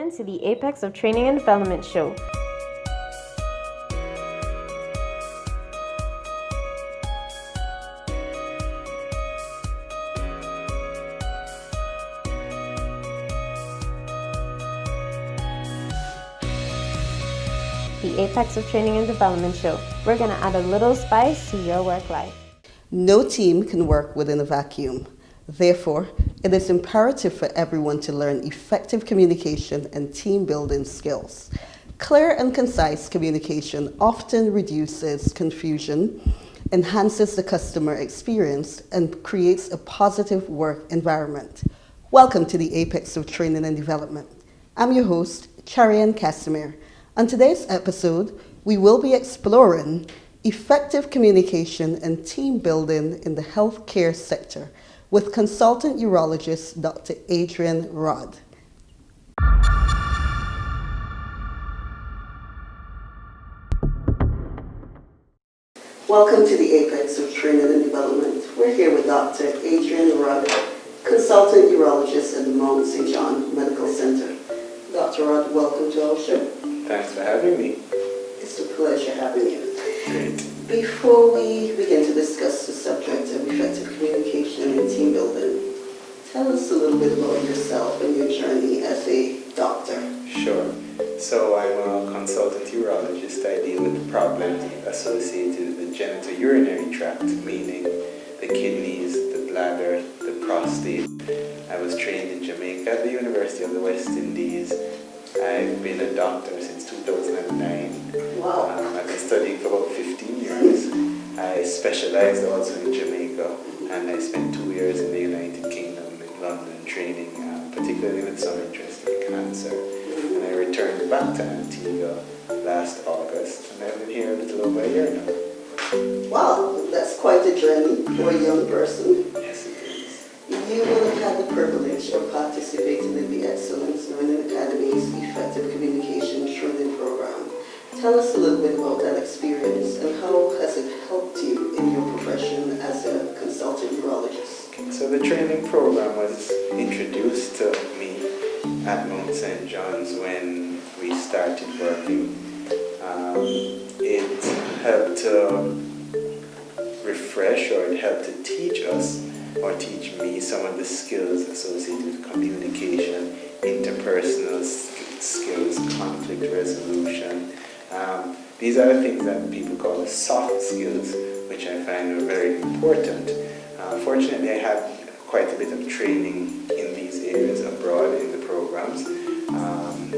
in to the Apex of Training and Development show. The Apex of Training and Development show. We're going to add a little spice to your work life. No team can work within a vacuum. Therefore, it is imperative for everyone to learn effective communication and team building skills. Clear and concise communication often reduces confusion, enhances the customer experience, and creates a positive work environment. Welcome to the Apex of Training and Development. I'm your host, Charian Casimir. On today's episode, we will be exploring effective communication and team building in the healthcare sector with consultant urologist Dr. Adrian Rhudd. Welcome to the Apex of Training and Development. We're here with Dr. Adrian Rhudd, consultant urologist at the Mount St. John Medical Center. Dr. Rhudd, welcome to our show. Thanks for having me. It's a pleasure having you. Great. Before we begin to discuss the subject of effective communication and team building, tell us a little bit about yourself and your journey as a doctor. Sure. So I'm a consultant urologist. I deal with problems associated with the genitourinary tract, meaning the kidneys, the bladder, the prostate. I was trained in Jamaica at the University of the West Indies. I've been a doctor since 2009. Wow. I've been studying for about 15 years. I specialized also in Jamaica, and I spent 2 years in the United Kingdom, in London, training, particularly with some interest in cancer. And I returned back to Antigua last August, and I've been here a little over a year now. Wow, that's quite a journey for a young person. Yes, it is. You will have had the privilege of participating in the Excellence Learning Academy's Effective Communication Training Program. Tell us a little bit about that experience and how has it helped you in your profession as a consultant urologist? So the training program was introduced to me at Mount St. John's when we started working. It helped to refresh, or it helped to teach us or teach me some of the skills associated with communication, interpersonal skills, conflict resolution. These are the things that people call the soft skills, which I find are very important. Fortunately, I had quite a bit of training in these areas abroad in the programs.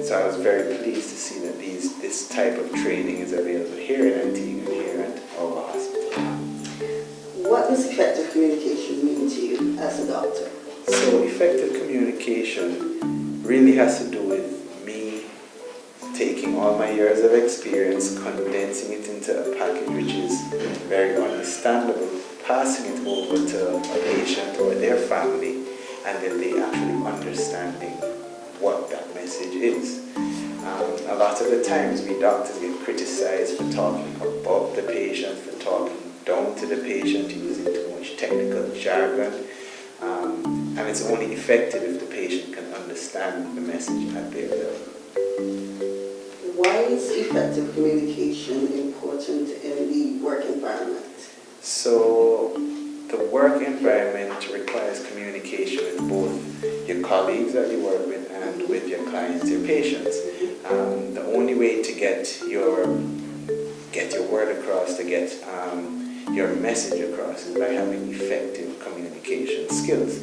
So I was very pleased to see that this type of training is available here in Antigua and here at our hospital. What does effective communication mean to you as a doctor? So effective communication really has to do with me taking all my years of experience, condensing it into a package which is very understandable, passing it over to a patient or their family, and then they actually understanding what that message is. A lot of the times we doctors get criticized for talking above the patient, for talking down to the patient, using too much technical jargon, and it's only effective if the patient can understand the message at their level. Why is effective communication important in the work environment? So the work environment requires communication with both your colleagues that you work with and with your clients, your patients. The only way to get your word across, to get your message across, is by having effective communication skills.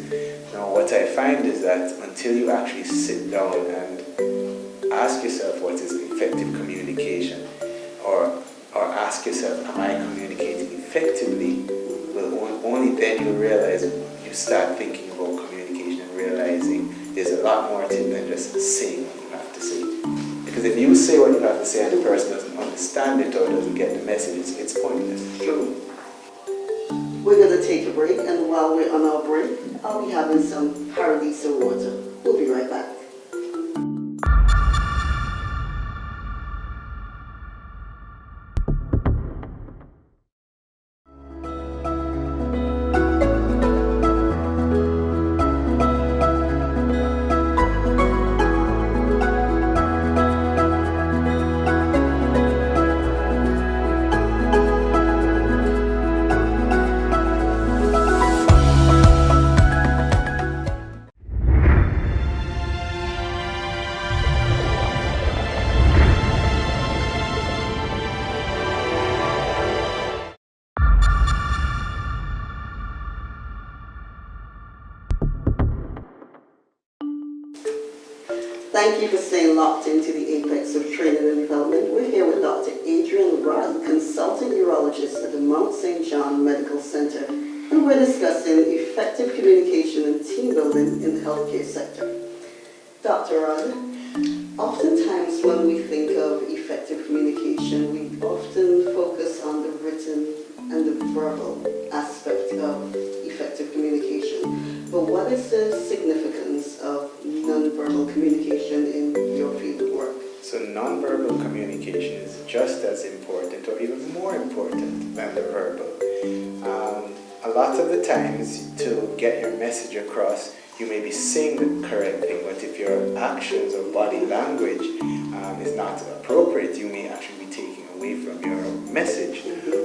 Now, what I find is that until you actually sit down and ask yourself what is effective communication, or ask yourself, am I communicating effectively? Well, only then you'll realize, you start thinking about communication and realizing there's a lot more to it than just saying what you have to say. Because if you say what you have to say and the person doesn't understand it or doesn't get the message, it's pointless. True. We're going to take a break, and while we're on our break, I'll be having some Paradiso water. We'll be right back. Thank you for staying locked into the apex of training and development. We're here with Dr. Adrian Rhudd, consultant urologist at the Mount St. John Medical Center, and we're discussing effective communication and team building in the healthcare sector. Dr. Rhudd, oftentimes when we think of effective communication, we often focus on the written and the verbal aspect of effective communication. But what is the significance of nonverbal communication in your field of work? So nonverbal communication is just as important or even more important than the verbal. A lot of the times to get your message across, you may be saying the correct thing, but if your actions or body language is not appropriate, you may actually be taking away from your message.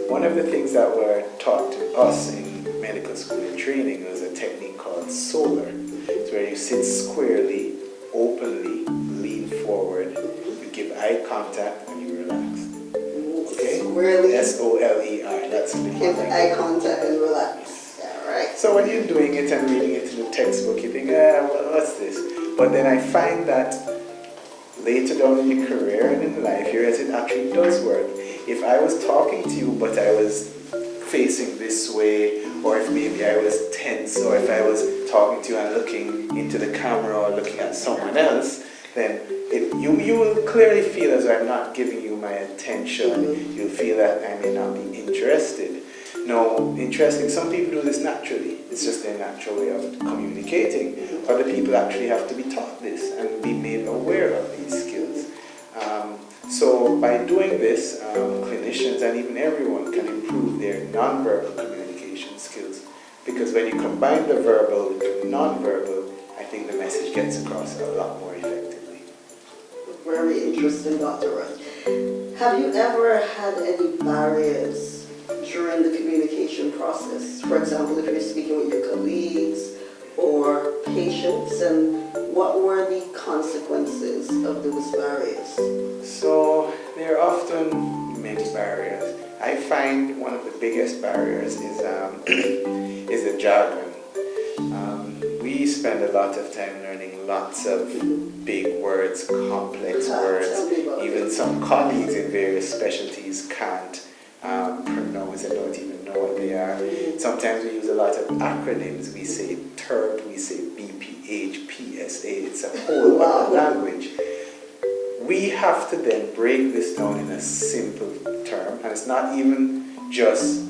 One of the things that were taught to us in medical school and training was a technique called solar. It's where you sit squarely, openly, lean forward, you give eye contact, and you relax. Okay? Squarely. S-O-L-E-R. That's the Give eye contact and relax. All right. So when you're doing it and reading it in the textbook, you think, what's this? But then I find that later down in your career and in life, you realize it actually does work. If I was talking to you, but I was facing this way, or if maybe I was tense, or if I was talking to you and looking into the camera or looking at someone else, then you will clearly feel as though I'm not giving you my attention. You'll feel that I may not be interested. No, interesting, some people do this naturally. It's just their natural way of communicating. Other people actually have to be taught this and be made aware of these skills. So by doing this, clinicians and even everyone can improve their nonverbal communication skills, because when you combine the verbal with the nonverbal, I think the message gets across a lot more effectively. Very interesting, Dr. Rhudd. Have you ever had any barriers during the communication process? For example, if you're speaking with your colleagues or patients, and what were the consequences of those barriers? So there are often many barriers. I find one of the biggest barriers is the jargon. We spend a lot of time learning lots of big words, complex words. Even some colleagues in various specialties can't pronounce and don't even know what they are. Sometimes we use a lot of acronyms. We say TERP, we say BPH, PSA. It's a whole other language. We have to then break this down in a simple term, and it's not even just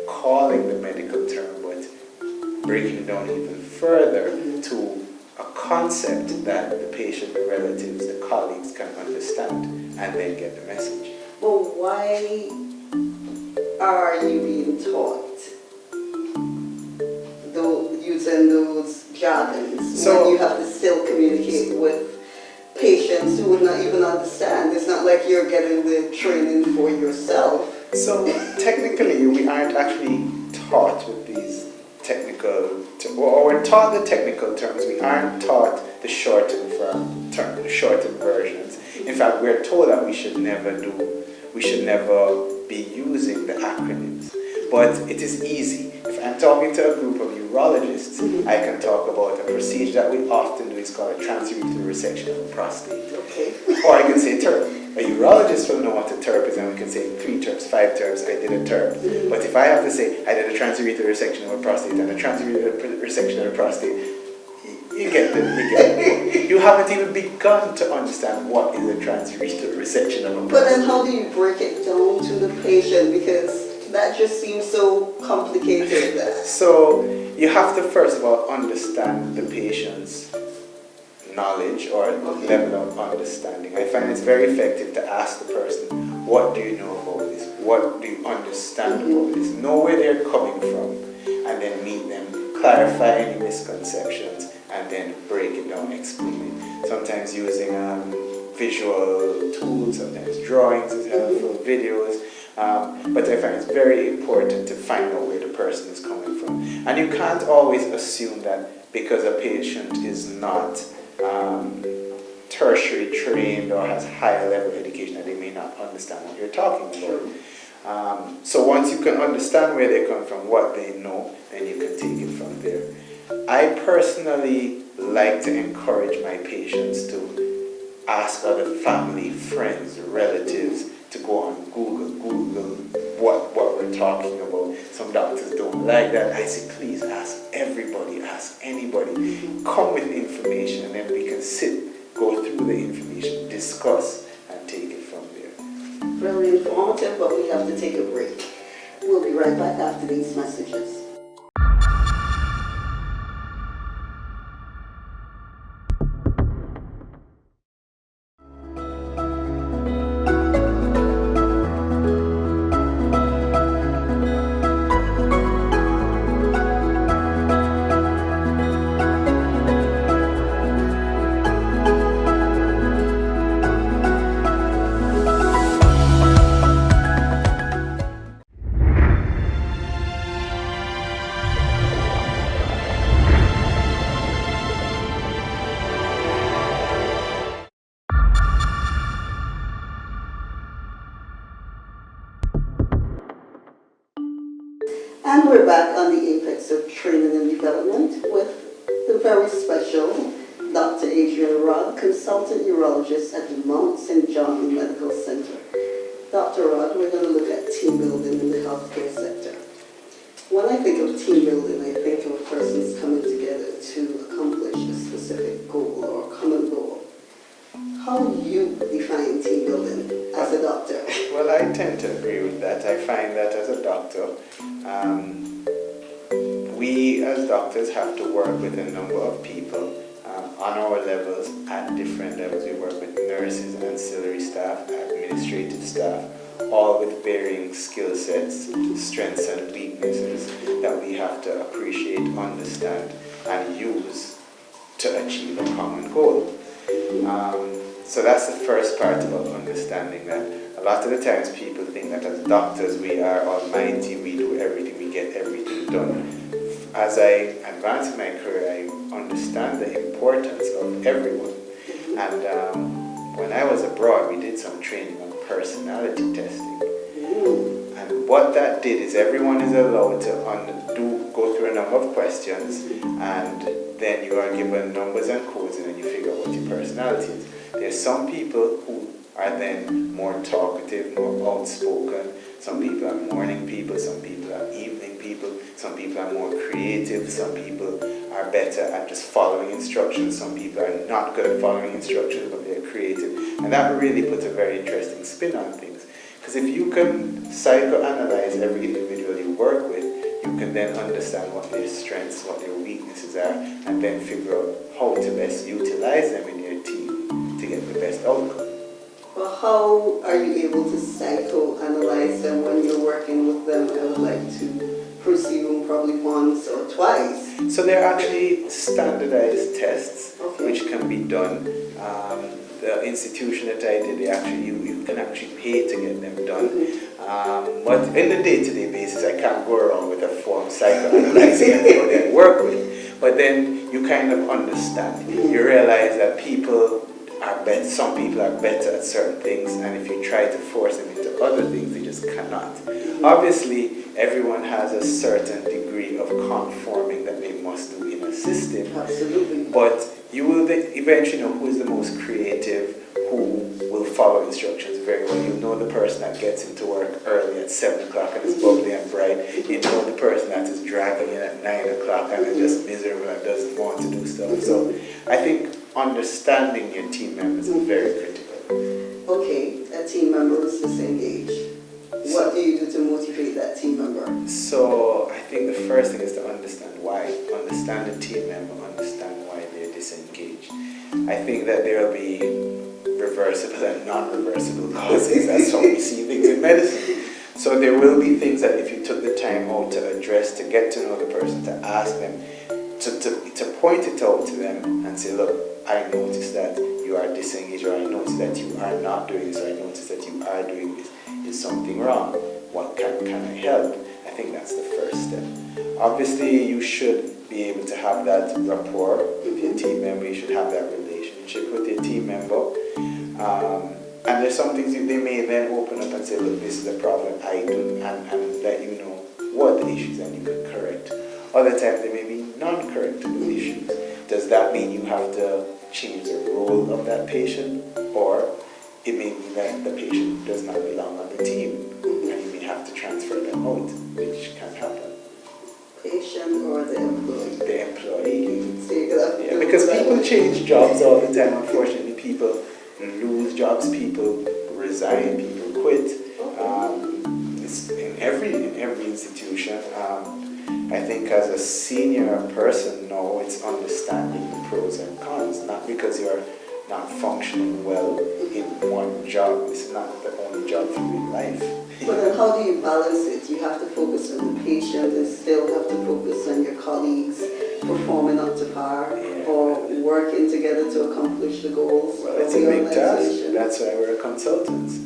calling the medical term, but breaking it down even further to a concept that the patient, the relatives, the colleagues can understand and then get the message. Well, why are you being taught using those jargons when you have to still communicate with patients who would not even understand? It's not like you're getting the training for yourself. So technically, we aren't actually taught with these technical, or we're taught the technical terms. We aren't taught the shortened versions. In fact, we're told that we should never be using the acronyms. But it is easy. If I'm talking to a group of urologists, I can talk about a procedure that we often do. It's called a transurethral resection of the prostate. Okay. Or I can say TERP. A urologist will know what a TERP is, and we can say 3 TERPs, 5 TERPs, I did a TERP. But if I have to say I did a transurethral resection of a prostate and a transurethral resection of the prostate, you get it. You haven't even begun to understand what is a transurethral resection of a prostate. But then how do you break it down to the patient? Because that just seems so complicated. So you have to first of all understand the patient's knowledge or level of understanding. I find it's very effective to ask the person, what do you know about this? What do you understand about this? Know where they're coming from, and then meet them, clarify any misconceptions, and then break it down, explain it. Sometimes using visual tools, sometimes drawings is helpful, videos. But I find it's very important to find out where the person is coming from. And you can't always assume that because a patient is not tertiary trained or has higher level education that they may not understand what you're talking about. So once you can understand where they come from, what they know, then you can take it from there. I personally like to encourage my patients to ask other family, friends, relatives to go on Google what we're talking about. Some doctors don't like that. I say, please ask everybody, ask anybody. Come with information, and then we can go through the information, discuss, and take it from there. Really informative, but we have to take a break. We'll be right back after these messages. And we're back on the apex of training and development with the very special Dr. Adrian Rhudd, consultant urologist at the Mount St. John Medical Center. Dr. Rhudd, we're going to look at team building in the healthcare sector. When I think of team building, I think of persons coming together to accomplish a specific goal or common goal. How do you define team building as a doctor? Well, I tend to agree with that. I find that as a doctor, we as doctors have to work with a number of people on our levels, at different levels. We work with nurses, ancillary staff, administrative staff, all with varying skill sets, strengths and weaknesses that we have to appreciate, understand, and use to achieve a common goal. So that's the first part about understanding that. A lot of the times people think that as doctors we are almighty, we do everything, we get everything done. As I advance in my career, I understand the importance of everyone. And when I was abroad, we did some training on personality testing. And what that did is everyone is allowed to go through a number of questions, and then you are given numbers and codes, and then you figure out what your personality is. There's some people who are then more talkative, more outspoken. Some people are morning people, some people are evening people, some people are more creative, some people are better at just following instructions, some people are not good at following instructions but they're creative. And that really puts a very interesting spin on things. Because if you can psychoanalyze every individual you work with, you can then understand what their strengths, what their weaknesses are, and then figure out how to best utilize them in your team to get the best outcome. Well, how are you able to psychoanalyze them when you're working with them? I would like to presume probably once or twice. So they're actually standardized tests, okay, which can be done. The institution that I did, you can actually pay to get them done. Mm-hmm. But in the day-to-day basis, I can't go around with a form psychoanalyzing everybody I work with. But then you kind of understand. Mm-hmm. You realize that people are better. Some people are better at certain things, and if you try to force them into other things, they just cannot. Mm-hmm. Obviously, everyone has a certain degree of conforming that they must do in a system. Absolutely. But you will eventually know who is the most creative, who will follow instructions very well. You know the person that gets into work early at 7 o'clock and is bubbly and bright. You know the person that is dragging in at 9 o'clock and is just miserable and doesn't want to do stuff. So I think understanding your team members is very critical. Okay, a team member is disengaged. What do you do to motivate that team member? So I think the first thing is to understand why. Understand the team member, understand why they're disengaged. I think that there will be reversible and non-reversible causes. That's how we see things in medicine. So there will be things that if you took the time out to address, to get to know the person, to ask them, to point it out to them and say, look, I noticed that you are disengaged, or I noticed that you are not doing this, or I noticed that you are doing this. Is something wrong? What can I help? I think that's the first step. Obviously, you should be able to have that rapport with your team member. You should have that relationship with your team member. And there's some things they may then open up and say, look, this is a problem I do, and let you know what the issues and you can correct. Other times there may be non-correctable issues. Does that mean you have to change the role of that patient, or it may be that the patient does not belong on the team and you may have to transfer them out, which can happen. Patient or the employee? The employee. So you're gonna have to Yeah, because people change jobs all the time. Unfortunately, people lose jobs, people resign, people quit. It's in every institution. I think as a senior person now, it's understanding the pros and cons, not because you're not functioning well in one job. It's not the only job for you in life. But then how do you balance it? You have to focus on the patient and still have to focus on your colleagues performing up to par, or working together to accomplish the goals. Well, it's a big task. That's why we're consultants.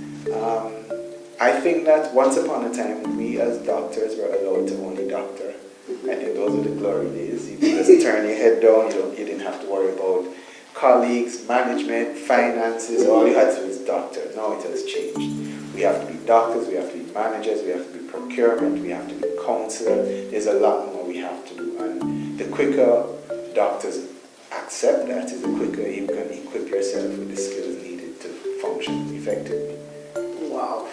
I think that once upon a time, we as doctors were allowed to only doctor. I think those were the glory days. You could just turn your head down. You didn't have to worry about colleagues, management, finances. All you had to do was doctor. Now it has changed. We have to be doctors, we have to be managers, we have to be procurement, we have to be counselor. There's a lot more we have to do. And the quicker doctors accept that, is the quicker you can equip yourself with the skills needed to function effectively. Wow,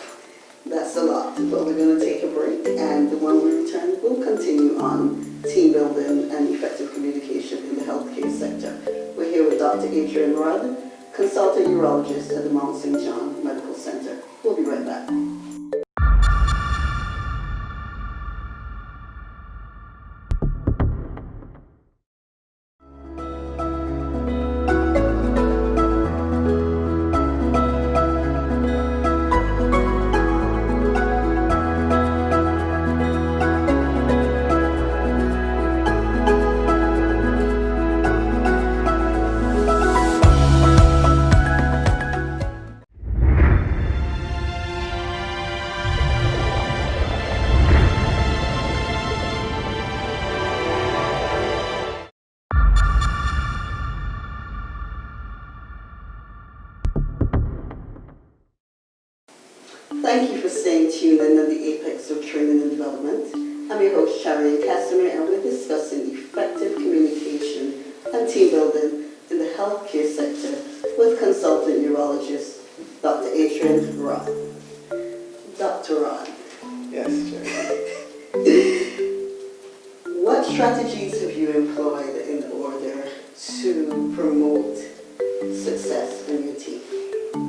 that's a lot. But we're going to take a break, and when we return, we'll continue on team building and effective communication in the healthcare sector. We're here with Dr. Adrian Rhudd, consultant urologist at the Mount St. John Medical Center. We'll be right back. Thank you for staying tuned in on the Apex of Training and Development. I'm your host, Sharon Casimir, and we're discussing effective communication and team building in the healthcare sector with consultant urologist, Dr. Adrian Rhudd. Dr. Rhudd. Yes, Jerry. What strategies have you employed in order to promote success in your team?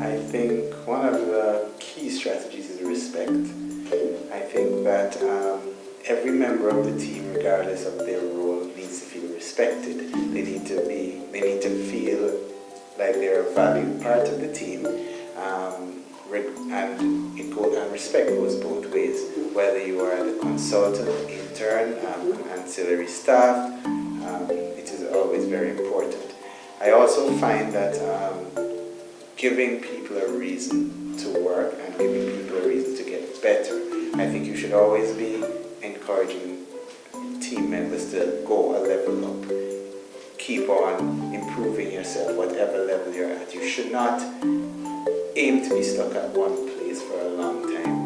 I think one of the key strategies is respect. I think that every member of the team, regardless of their role, needs to feel respected. They need to feel like they're a valued part of the team. And respect goes both ways. Whether you are the consultant, intern, ancillary staff, it is always very important. I also find that giving people a reason to work and giving people a reason to get better. I think you should always be encouraging team members to go a level up. Keep on improving yourself, whatever level you're at. You should not aim to be stuck at one place for a long time.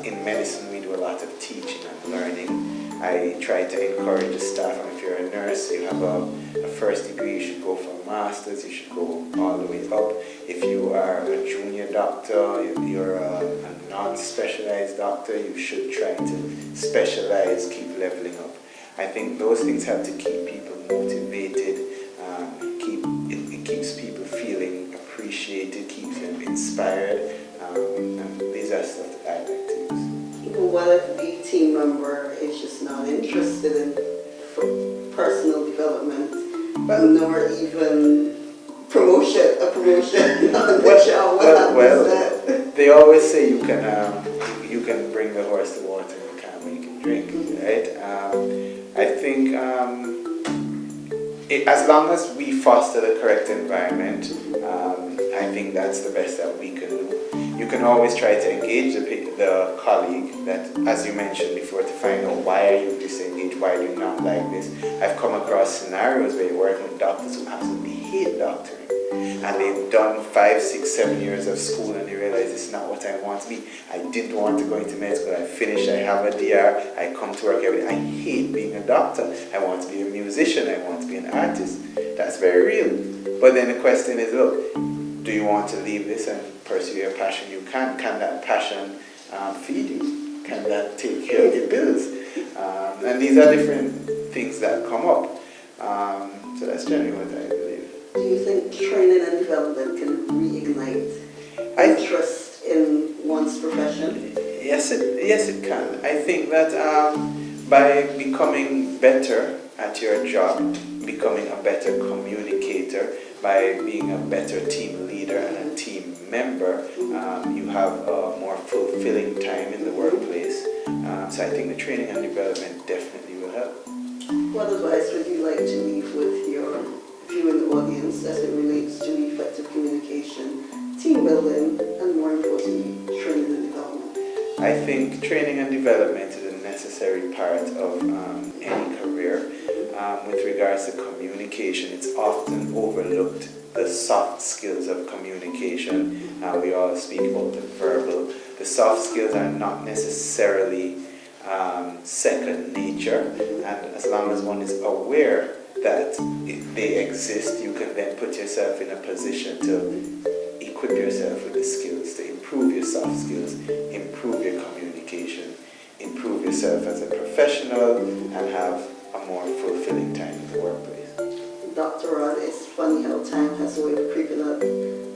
In medicine, we do a lot of teaching and learning. I try to encourage the staff, and if you're a nurse, you have a first degree, you should go for a master's, you should go all the way up. If you are a junior doctor, you're a non-specialized doctor, you should try to specialize, keep leveling up. I think those things have to keep people motivated, it keeps people feeling appreciated, keeps them inspired, and these are stuff that I like to use. What if the team member is just not interested in personal development, nor even a promotion on the job? What happens then? They always say you can bring the horse to water and you can't make it drink, right? I think as long as we foster the correct environment, I think that's the best that we can do. You can always try to engage the colleague that, as you mentioned before, to find out why are you disengaged, why do you not like this. I've come across scenarios where you're working with doctors who absolutely hate doctoring. and they've done 5, 6, 7 years of school and they realize it's not what I want to be. I didn't want to go into med school. I finished, I have a DR, I come to work every day. I hate being a doctor. I want to be a musician, I want to be an artist. That's very real. But then the question is, look, do you want to leave this and pursue your passion? You can. Can that passion feed you? Can that take care of your bills? And these are different things that come up. So that's generally what I believe. Do you think training and development can reignite interest in one's profession? Yes, it can. I think that by becoming better at your job, becoming a better communicator, by being a better team leader and a team member, you have a more fulfilling time in the workplace. So I think the training and development definitely will help. What advice would you like to leave with your viewing audience as it relates to effective communication, team building, and more importantly, training and development? I think training and development is a necessary part of any career. With regards to communication, it's often overlooked, the soft skills of communication. We all speak about the verbal. The soft skills are not necessarily second nature, and as long as one is aware that they exist, you can then put yourself in a position to equip yourself with the skills to improve your soft skills, improve your communication, improve yourself as a professional, and have a more fulfilling time in the workplace. Dr. Rhudd, it's funny how time has a way of creeping up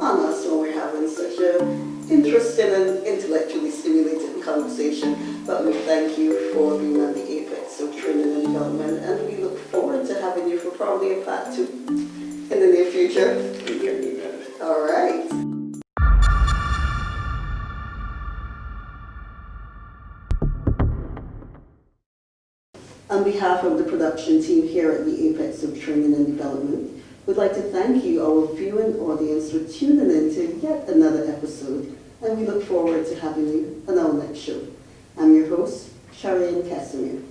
on us when we're having such an interesting and intellectually stimulating conversation. But we thank you for being on the apex of training and development, and we look forward to having you for probably a part 2 in the near future. We can do that. All right. On behalf of the production team here at the Apex of Training and Development, we'd like to thank you, our viewing audience, for tuning in to yet another episode, and we look forward to having you on our next show. I'm your host, Sharian Casimir.